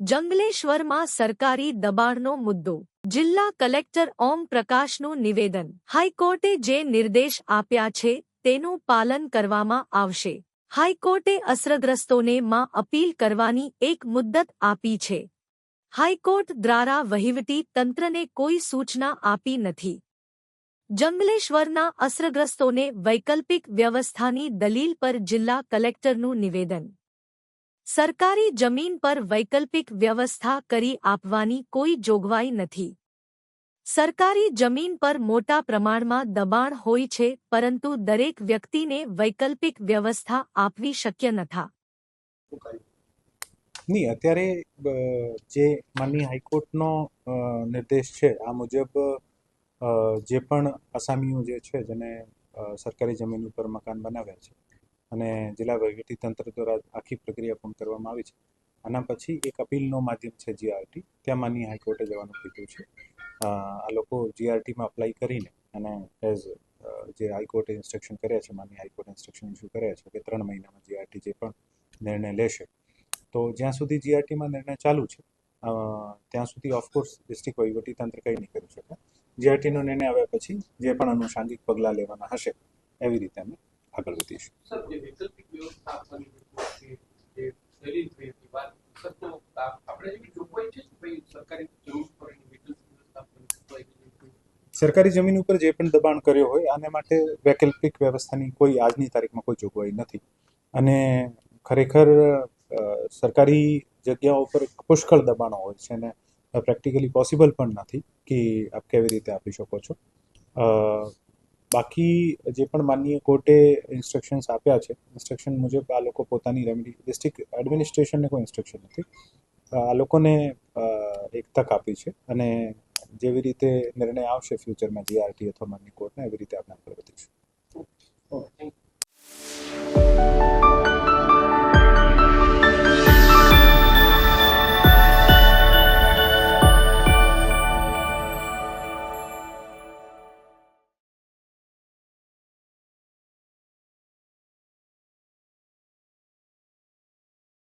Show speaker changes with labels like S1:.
S1: જંગલેશ્વરમાં સરકારી દબાણનો મુદ્દો. જિલ્લા કલેક્ટર ઓમ પ્રકાશનું નિવેદન. હાઈકોર્ટે જે નિર્દેશ આપ્યા છે તેનું પાલન કરવામાં આવશે. હાઈકોર્ટે અસરગ્રસ્તોને માં અપીલ કરવાની એક મુદ્દત આપી છે. હાઈકોર્ટ દ્વારા વહીવટી તંત્રને કોઈ સૂચના આપી નથી. જંગલેશ્વરના અસરગ્રસ્તોને વૈકલ્પિક વ્યવસ્થાની દલીલ પર જિલ્લા કલેક્ટરનું નિવેદન. સરકારી જમીન પર વૈકલ્પિક વ્યવસ્થા કરી આપવાની કોઈ જોગવાઈ નથી. સરકારી જમીન પર મોટા પ્રમાણમાં દબાણ હોય છે, પરંતુ દરેક વ્યક્તિને વૈકલ્પિક વ્યવસ્થા આપવી શક્ય નથી.
S2: નહીં, અત્યારે જે માનનીય હાઈકોર્ટનો નિર્દેશ છે આ મુજબ જે પણ આસામીઓ જે છે જેને સરકારી જમીન ઉપર મકાન બનાવ્યા છે અને જિલ્લા વહીવટી તંત્ર દ્વારા આખી પ્રક્રિયા પૂર્ણ કરવામાં આવી છે, આના પછી એક અપીલનો માધ્યમ છે જીઆરટી, ત્યાં માનનીય હાઈકોર્ટે જવાનું કીધું છે. આ લોકો જીઆરટીમાં અપ્લાય કરીને અને એઝ જે હાઈકોર્ટે ઇન્સ્ટ્રક્શન કર્યા છે, માનનીય હાઈકોર્ટે ઇન્સ્ટ્રક્શન ઇસ્યુ કર્યા છે કે 3 મહિનામાં જીઆરટી જે પણ નિર્ણય લેશે, તો જ્યાં સુધી જીઆરટીમાં નિર્ણય ચાલુ છે ત્યાં સુધી ઓફકોર્સ ડિસ્ટ્રિક્ટ વહીવટી તંત્ર કંઈ નહીં કરી શકે. જીઆરટીનો નિર્ણય આવ્યા પછી જે પણ અનુષાંગિક પગલાં લેવાના હશે એવી રીતે અમે આગળ વધીશું. સરકારી જમીન ઉપર જે પણ દબાણ કર્યો હોય આને માટે વૈકલ્પિક વ્યવસ્થાની કોઈ આજની તારીખમાં કોઈ જોગવાઈ નથી. અને ખરેખર સરકારી જગ્યાઓ પર પુષ્કળ દબાણો હોય છે અને પ્રેક્ટિકલી પોસિબલ પણ નથી કે આપ કેવી રીતે આપી શકો છો. બાકી જે પણ માનનીય કોર્ટે ઇન્સ્ટ્રક્શન્સ આપ્યા છે, ઇન્સ્ટ્રક્શન મુજબ આ લોકો પોતાની રેમેડી, ડિસ્ટ્રિક્ટ એડમિનિસ્ટ્રેશનને કોઈ ઇન્સ્ટ્રક્શન નથી, આ લોકોને એક તક આપી છે અને જેવી રીતે નિર્ણય આવશે ફ્યુચરમાં જીઆરટી અથવા માનનીય કોર્ટને, એવી રીતે આપણે આગળ વધીશું.